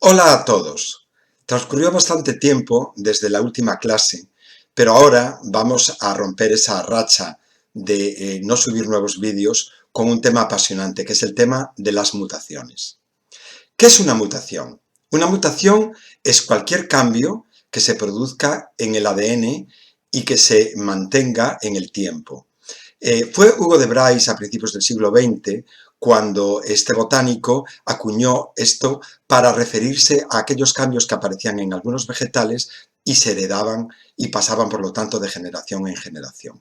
Hola a todos. Transcurrió bastante tiempo desde la última clase, pero ahora vamos a romper esa racha de no subir nuevos vídeos con un tema apasionante, que es el tema de las mutaciones. ¿Qué es una mutación? Una mutación es cualquier cambio que se produzca en el ADN y que se mantenga en el tiempo. Fue Hugo de Bryce a principios del siglo XX cuando este botánico acuñó esto para referirse a aquellos cambios que aparecían en algunos vegetales y se heredaban y pasaban, por lo tanto, de generación en generación.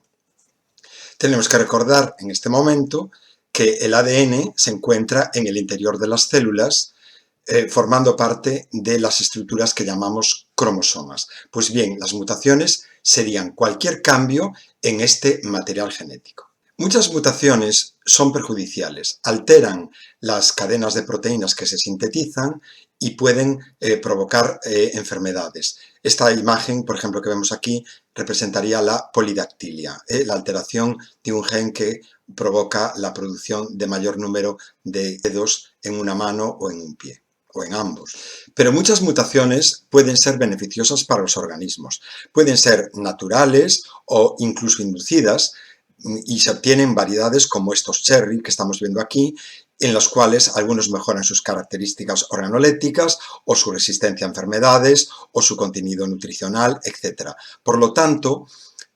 Tenemos que recordar en este momento que el ADN se encuentra en el interior de las células, formando parte de las estructuras que llamamos cromosomas. Pues bien, las mutaciones serían cualquier cambio en este material genético. Muchas mutaciones son perjudiciales, alteran las cadenas de proteínas que se sintetizan y pueden provocar enfermedades. Esta imagen, por ejemplo, que vemos aquí, representaría la polidactilia, la alteración de un gen que provoca la producción de mayor número de dedos en una mano o en un pie, o en ambos. Pero muchas mutaciones pueden ser beneficiosas para los organismos. Pueden ser naturales o incluso inducidas, y se obtienen variedades como estos cherry que estamos viendo aquí, en los cuales algunos mejoran sus características organolépticas o su resistencia a enfermedades o su contenido nutricional, etc. Por lo tanto,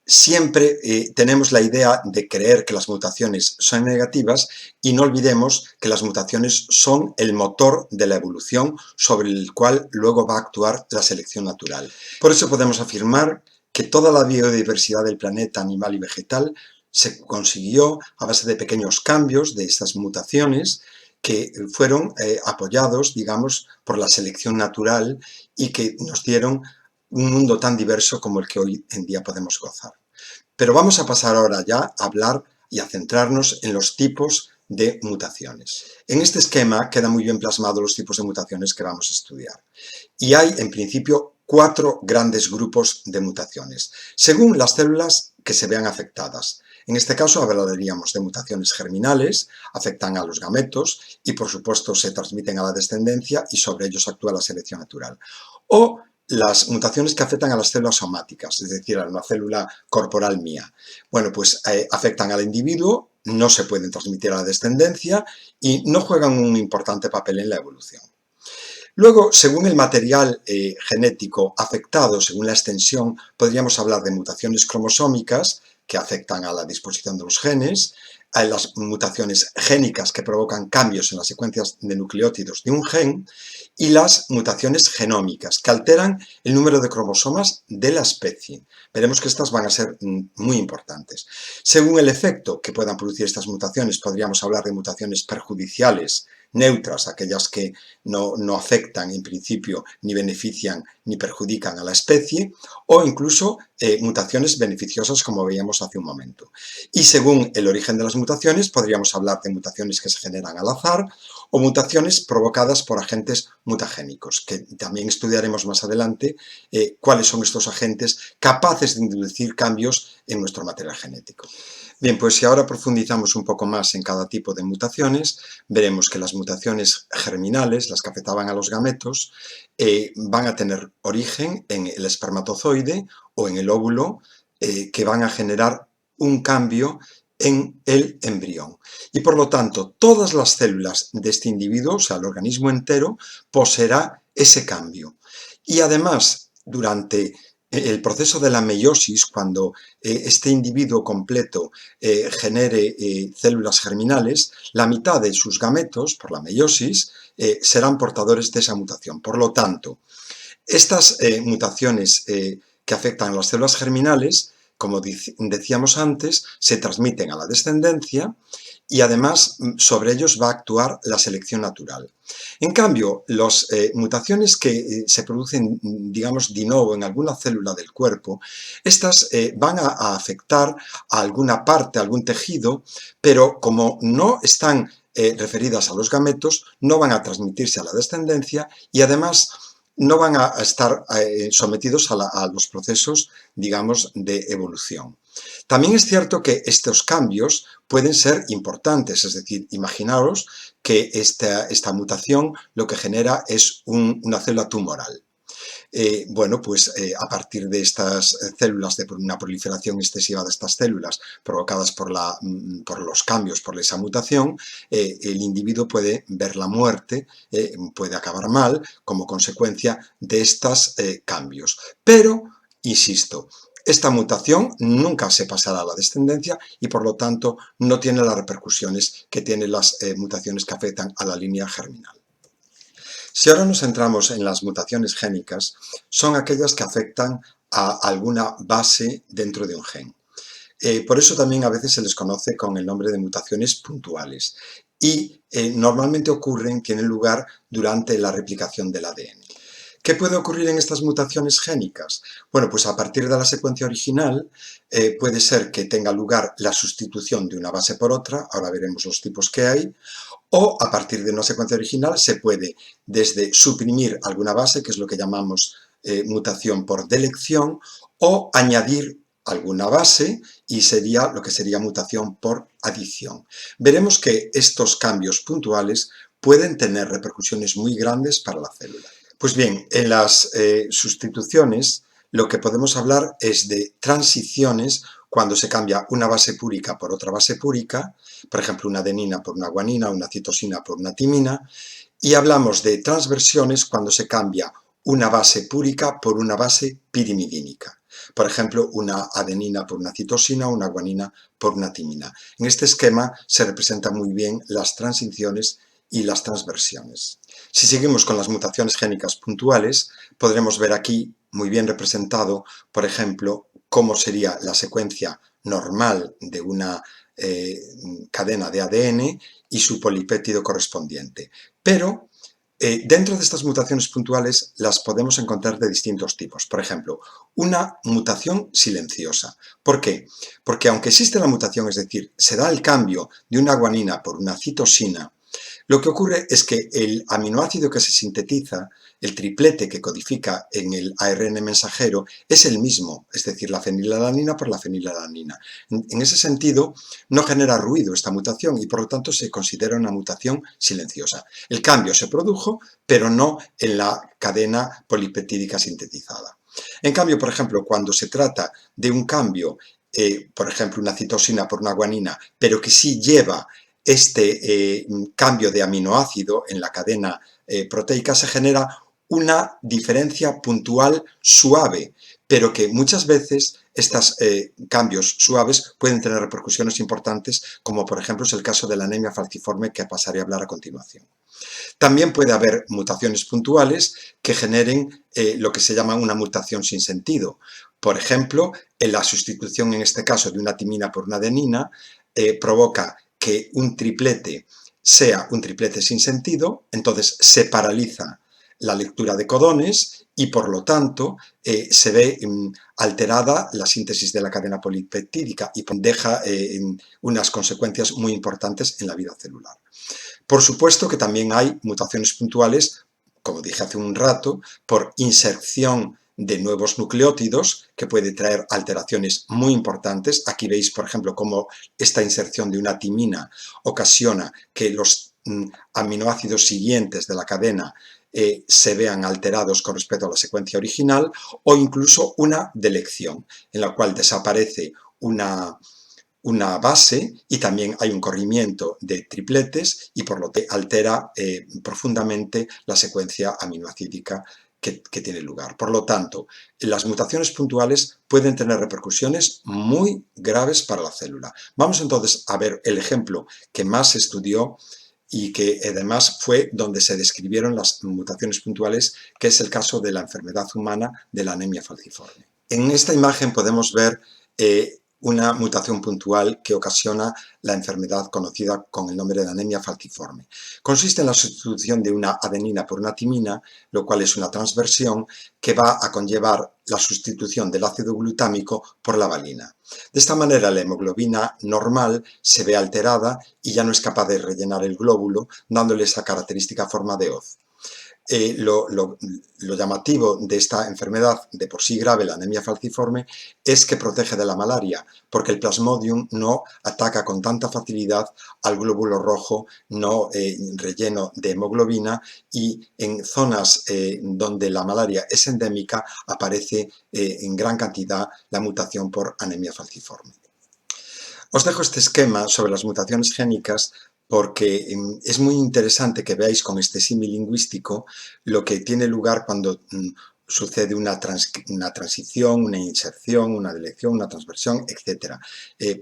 siempre tenemos la idea de creer que las mutaciones son negativas y no olvidemos que las mutaciones son el motor de la evolución sobre el cual luego va a actuar la selección natural. Por eso podemos afirmar que toda la biodiversidad del planeta animal y vegetal se consiguió a base de pequeños cambios de estas mutaciones que fueron apoyados, digamos, por la selección natural y que nos dieron un mundo tan diverso como el que hoy en día podemos gozar. Pero vamos a pasar ahora ya a hablar y a centrarnos en los tipos de mutaciones. En este esquema quedan muy bien plasmados los tipos de mutaciones que vamos a estudiar. Y hay, en principio, 4 grandes grupos de mutaciones, según las células que se vean afectadas. En este caso hablaríamos de mutaciones germinales, afectan a los gametos y por supuesto se transmiten a la descendencia y sobre ellos actúa la selección natural. O las mutaciones que afectan a las células somáticas, es decir, a una célula corporal mía. Bueno, pues afectan al individuo, no se pueden transmitir a la descendencia y no juegan un importante papel en la evolución. Luego, según el material genético afectado, según la extensión, podríamos hablar de mutaciones cromosómicas que afectan a la disposición de los genes, a las mutaciones génicas que provocan cambios en las secuencias de nucleótidos de un gen y las mutaciones genómicas que alteran el número de cromosomas de la especie. Veremos que estas van a ser muy importantes. Según el efecto que puedan producir estas mutaciones, podríamos hablar de mutaciones perjudiciales, neutras, aquellas que no afectan en principio ni benefician ni perjudican a la especie, o incluso mutaciones beneficiosas como veíamos hace un momento. Y según el origen de las mutaciones podríamos hablar de mutaciones que se generan al azar o mutaciones provocadas por agentes mutagénicos, que también estudiaremos más adelante cuáles son estos agentes capaces de introducir cambios en nuestro material genético. Bien, pues si ahora profundizamos un poco más en cada tipo de mutaciones, veremos que las mutaciones germinales, las que afectaban a los gametos, van a tener origen en el espermatozoide o en el óvulo, que van a generar un cambio en el embrión. Y por lo tanto, todas las células de este individuo, o sea, el organismo entero, poseerá ese cambio. Y además, durante el proceso de la meiosis, cuando este individuo completo genere células germinales, la mitad de sus gametos, por la meiosis, serán portadores de esa mutación. Por lo tanto, estas mutaciones que afectan a las células germinales, como decíamos antes, se transmiten a la descendencia y además sobre ellos va a actuar la selección natural. En cambio, las mutaciones que se producen, digamos, de novo en alguna célula del cuerpo, estas van a afectar a alguna parte, a algún tejido, pero como no están referidas a los gametos, no van a transmitirse a la descendencia y además no van a estar sometidos a los procesos, digamos, de evolución. También es cierto que estos cambios pueden ser importantes, es decir, imaginaros que esta mutación lo que genera es una célula tumoral. Bueno, pues a partir de estas células, de una proliferación excesiva de estas células provocadas por los cambios, por esa mutación, el individuo puede ver la muerte, puede acabar mal como consecuencia de estos cambios. Pero, insisto, esta mutación nunca se pasará a la descendencia y por lo tanto no tiene las repercusiones que tienen las mutaciones que afectan a la línea germinal. Si ahora nos centramos en las mutaciones génicas, son aquellas que afectan a alguna base dentro de un gen. Por eso también a veces se les conoce con el nombre de mutaciones puntuales y normalmente tienen lugar durante la replicación del ADN. ¿Qué puede ocurrir en estas mutaciones génicas? Bueno, pues a partir de la secuencia original puede ser que tenga lugar la sustitución de una base por otra, ahora veremos los tipos que hay, o a partir de una secuencia original se puede desde suprimir alguna base, que es lo que llamamos mutación por delección, o añadir alguna base y sería lo que sería mutación por adición. Veremos que estos cambios puntuales pueden tener repercusiones muy grandes para la célula. Pues bien, en las sustituciones lo que podemos hablar es de transiciones cuando se cambia una base púrica por otra base púrica, por ejemplo, una adenina por una guanina, una citosina por una timina, y hablamos de transversiones cuando se cambia una base púrica por una base pirimidínica. Por ejemplo, una adenina por una citosina, una guanina por una timina. En este esquema se representan muy bien las transiciones y las transversiones. Si seguimos con las mutaciones génicas puntuales, podremos ver aquí muy bien representado, por ejemplo, cómo sería la secuencia normal de una cadena de ADN y su polipéptido correspondiente. Pero dentro de estas mutaciones puntuales las podemos encontrar de distintos tipos. Por ejemplo, una mutación silenciosa. ¿Por qué? Porque aunque existe la mutación, es decir, se da el cambio de una guanina por una citosina, lo que ocurre es que el aminoácido que se sintetiza, el triplete que codifica en el ARN mensajero, es el mismo, es decir, la fenilalanina por la fenilalanina. En ese sentido, no genera ruido esta mutación y por lo tanto se considera una mutación silenciosa. El cambio se produjo, pero no en la cadena polipeptídica sintetizada. En cambio, por ejemplo, cuando se trata de un cambio, por ejemplo, una citosina por una guanina, pero que sí lleva este cambio de aminoácido en la cadena proteica, se genera una diferencia puntual suave, pero que muchas veces estos cambios suaves pueden tener repercusiones importantes, como por ejemplo es el caso de la anemia falciforme que pasaré a hablar a continuación. También puede haber mutaciones puntuales que generen lo que se llama una mutación sin sentido. Por ejemplo, en la sustitución en este caso de una timina por una adenina provoca que un triplete sea un triplete sin sentido, entonces se paraliza la lectura de codones y por lo tanto se ve alterada la síntesis de la cadena polipeptídica y deja unas consecuencias muy importantes en la vida celular. Por supuesto que también hay mutaciones puntuales, como dije hace un rato, por inserción de nuevos nucleótidos que puede traer alteraciones muy importantes. Aquí veis, por ejemplo, cómo esta inserción de una timina ocasiona que los aminoácidos siguientes de la cadena se vean alterados con respecto a la secuencia original, o incluso una delección, en la cual desaparece una base y también hay un corrimiento de tripletes y por lo que altera profundamente la secuencia aminoacídica que tiene lugar. Por lo tanto, las mutaciones puntuales pueden tener repercusiones muy graves para la célula. Vamos entonces a ver el ejemplo que más se estudió y que además fue donde se describieron las mutaciones puntuales, que es el caso de la enfermedad humana de la anemia falciforme. En esta imagen podemos ver una mutación puntual que ocasiona la enfermedad conocida con el nombre de anemia falciforme. Consiste en la sustitución de una adenina por una timina, lo cual es una transversión que va a conllevar la sustitución del ácido glutámico por la valina. De esta manera la hemoglobina normal se ve alterada y ya no es capaz de rellenar el glóbulo, dándole esa característica forma de hoz. Lo llamativo de esta enfermedad, de por sí grave, la anemia falciforme, es que protege de la malaria, porque el Plasmodium no ataca con tanta facilidad al glóbulo rojo no relleno de hemoglobina, y en zonas donde la malaria es endémica aparece en gran cantidad la mutación por anemia falciforme. Os dejo este esquema sobre las mutaciones génicas porque es muy interesante que veáis con este símil lingüístico lo que tiene lugar cuando sucede una transición, una inserción, una deleción, una transversión, etc.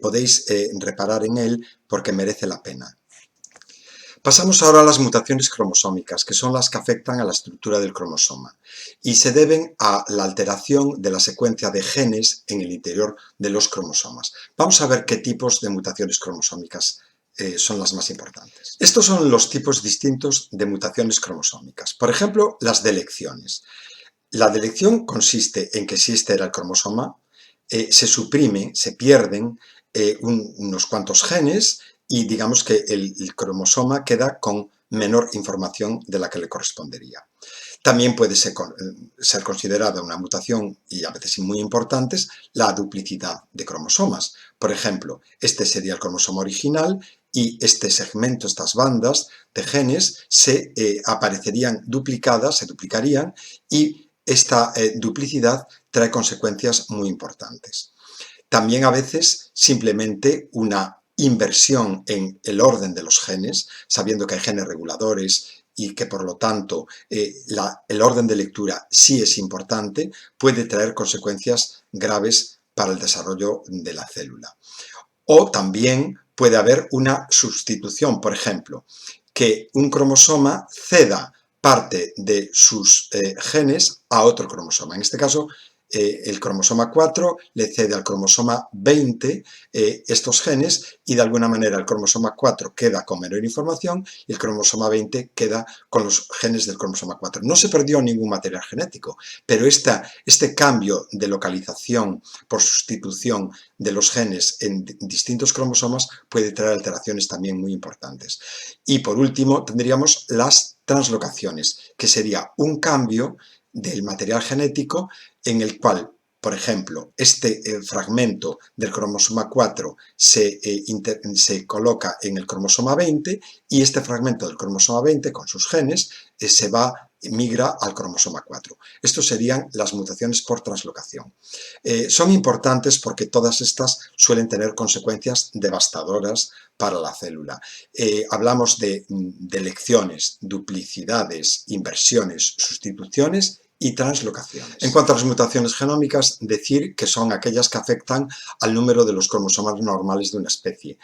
Podéis reparar en él porque merece la pena. Pasamos ahora a las mutaciones cromosómicas, que son las que afectan a la estructura del cromosoma y se deben a la alteración de la secuencia de genes en el interior de los cromosomas. Vamos a ver qué tipos de mutaciones cromosómicas son las más importantes. Estos son los tipos distintos de mutaciones cromosómicas. Por ejemplo, las delecciones. La delección consiste en que si este era el cromosoma, se suprime, se pierden unos cuantos genes y digamos que el cromosoma queda con menor información de la que le correspondería. También puede ser considerada una mutación, y a veces muy importantes, la duplicidad de cromosomas. Por ejemplo, este sería el cromosoma original y este segmento, estas bandas de genes, se aparecerían duplicadas, se duplicarían, y esta duplicidad trae consecuencias muy importantes. También a veces simplemente una inversión en el orden de los genes, sabiendo que hay genes reguladores y que por lo tanto el orden de lectura sí es importante, puede traer consecuencias graves para el desarrollo de la célula. O también puede haber una sustitución, por ejemplo, que un cromosoma ceda parte de sus genes a otro cromosoma. En este caso, el cromosoma 4 le cede al cromosoma 20 estos genes, y de alguna manera el cromosoma 4 queda con menor información y el cromosoma 20 queda con los genes del cromosoma 4. No se perdió ningún material genético, pero este cambio de localización por sustitución de los genes en distintos cromosomas puede traer alteraciones también muy importantes. Y por último tendríamos las translocaciones, que sería un cambio del material genético en el cual, por ejemplo, este fragmento del cromosoma 4 se coloca en el cromosoma 20 y este fragmento del cromosoma 20 con sus genes migra al cromosoma 4. Estos serían las mutaciones por translocación. Son importantes porque todas estas suelen tener consecuencias devastadoras para la célula. Hablamos de delecciones, duplicidades, inversiones, sustituciones y translocaciones. En cuanto a las mutaciones genómicas, decir que son aquellas que afectan al número de los cromosomas normales de una especie.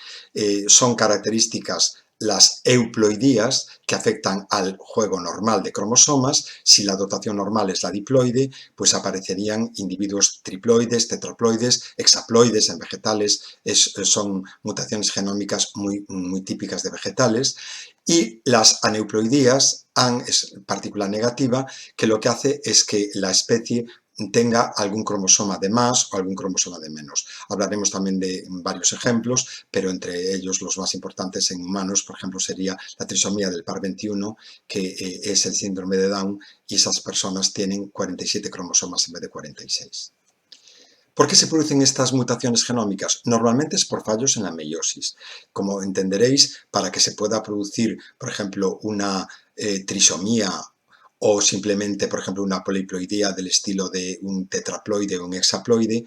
Son características las euploidías, que afectan al juego normal de cromosomas. Si la dotación normal es la diploide, pues aparecerían individuos triploides, tetraploides, hexaploides en vegetales. Son mutaciones genómicas muy típicas de vegetales. Y las aneuploidías, AN es partícula negativa, que lo que hace es que la especie tenga algún cromosoma de más o algún cromosoma de menos. Hablaremos también de varios ejemplos, pero entre ellos los más importantes en humanos, por ejemplo, sería la trisomía del par 21, que es el síndrome de Down, y esas personas tienen 47 cromosomas en vez de 46. ¿Por qué se producen estas mutaciones genómicas? Normalmente es por fallos en la meiosis. Como entenderéis, para que se pueda producir, por ejemplo, una trisomía o simplemente, por ejemplo, una poliploidía del estilo de un tetraploide o un hexaploide,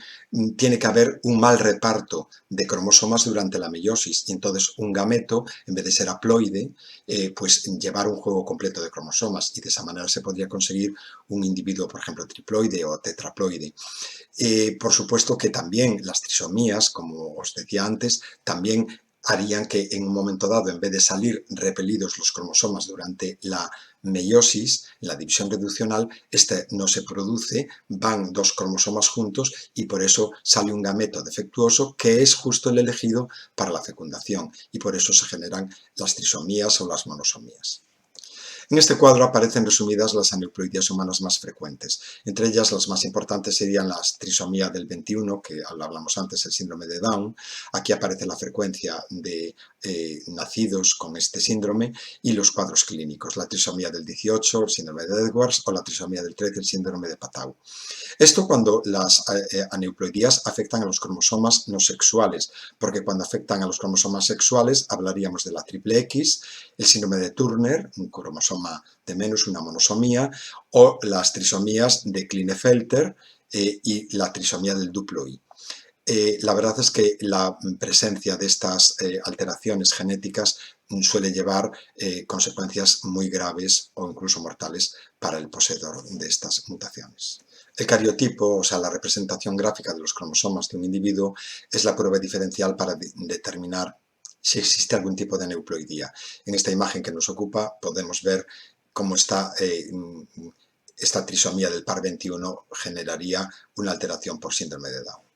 tiene que haber un mal reparto de cromosomas durante la meiosis, y entonces un gameto, en vez de ser haploide, pues llevar un juego completo de cromosomas, y de esa manera se podría conseguir un individuo, por ejemplo, triploide o tetraploide. Por supuesto que también las trisomías, como os decía antes, también harían que en un momento dado, en vez de salir repelidos los cromosomas durante la meiosis, la división reduccional, este no se produce, van dos cromosomas juntos y por eso sale un gameto defectuoso que es justo el elegido para la fecundación, y por eso se generan las trisomías o las monosomías. En este cuadro aparecen resumidas las aneuploidías humanas más frecuentes. Entre ellas, las más importantes serían la trisomía del 21, que hablamos antes, el síndrome de Down. Aquí aparece la frecuencia de nacidos con este síndrome y los cuadros clínicos, la trisomía del 18, el síndrome de Edwards, o la trisomía del 13, el síndrome de Patau. Esto cuando las aneuploidías afectan a los cromosomas no sexuales, porque cuando afectan a los cromosomas sexuales hablaríamos de la triple X, el síndrome de Turner, un cromosoma de menos, una monosomía, o las trisomías de Klinefelter y la trisomía del duplo I. La verdad es que la presencia de estas alteraciones genéticas suele llevar consecuencias muy graves o incluso mortales para el poseedor de estas mutaciones. El cariotipo, o sea, la representación gráfica de los cromosomas de un individuo, es la prueba diferencial para determinar si existe algún tipo de aneuploidía. En esta imagen que nos ocupa podemos ver cómo esta trisomía del par 21 generaría una alteración por síndrome de Down.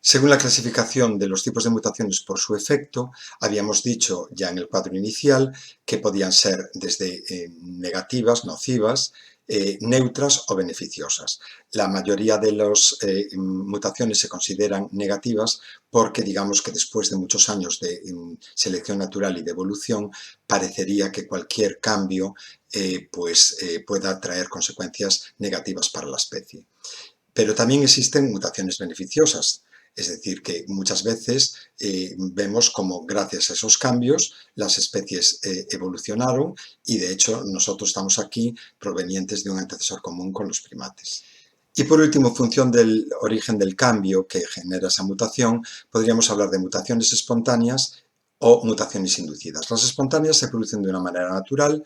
Según la clasificación de los tipos de mutaciones por su efecto, habíamos dicho ya en el cuadro inicial que podían ser desde negativas, nocivas, neutras o beneficiosas. La mayoría de las mutaciones se consideran negativas porque digamos que después de muchos años de selección natural y de evolución parecería que cualquier cambio pueda traer consecuencias negativas para la especie. Pero también existen mutaciones beneficiosas. Es decir, que muchas veces vemos como gracias a esos cambios las especies evolucionaron y de hecho nosotros estamos aquí provenientes de un antecesor común con los primates. Y por último, en función del origen del cambio que genera esa mutación, podríamos hablar de mutaciones espontáneas o mutaciones inducidas. Las espontáneas se producen de una manera natural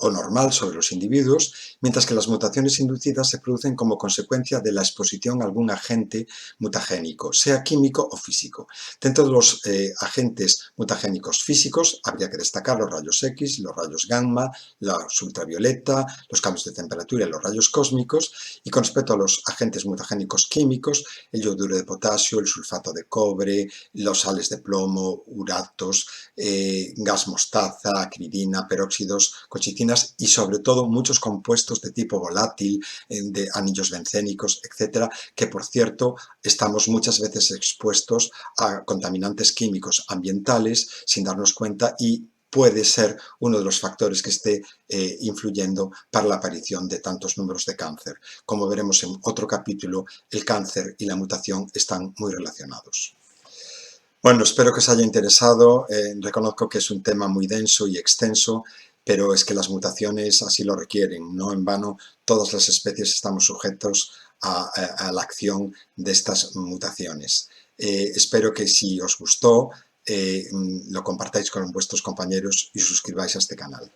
o normal sobre los individuos, mientras que las mutaciones inducidas se producen como consecuencia de la exposición a algún agente mutagénico, sea químico o físico. Dentro de los agentes mutagénicos físicos habría que destacar los rayos X, los rayos gamma, los ultravioleta, los cambios de temperatura y los rayos cósmicos, y con respecto a los agentes mutagénicos químicos, el yoduro de potasio, el sulfato de cobre, los sales de plomo, uratos, gas mostaza, acridina, peróxidos, cochicinas y sobre todo muchos compuestos de tipo volátil, de anillos bencénicos, etcétera, que por cierto estamos muchas veces expuestos a contaminantes químicos ambientales sin darnos cuenta y puede ser uno de los factores que esté influyendo para la aparición de tantos números de cáncer. Como veremos en otro capítulo, el cáncer y la mutación están muy relacionados. Bueno, espero que os haya interesado. Reconozco que es un tema muy denso y extenso, pero es que las mutaciones así lo requieren. No en vano, todas las especies estamos sujetos a la acción de estas mutaciones. Espero que si os gustó, lo compartáis con vuestros compañeros y suscribáis a este canal.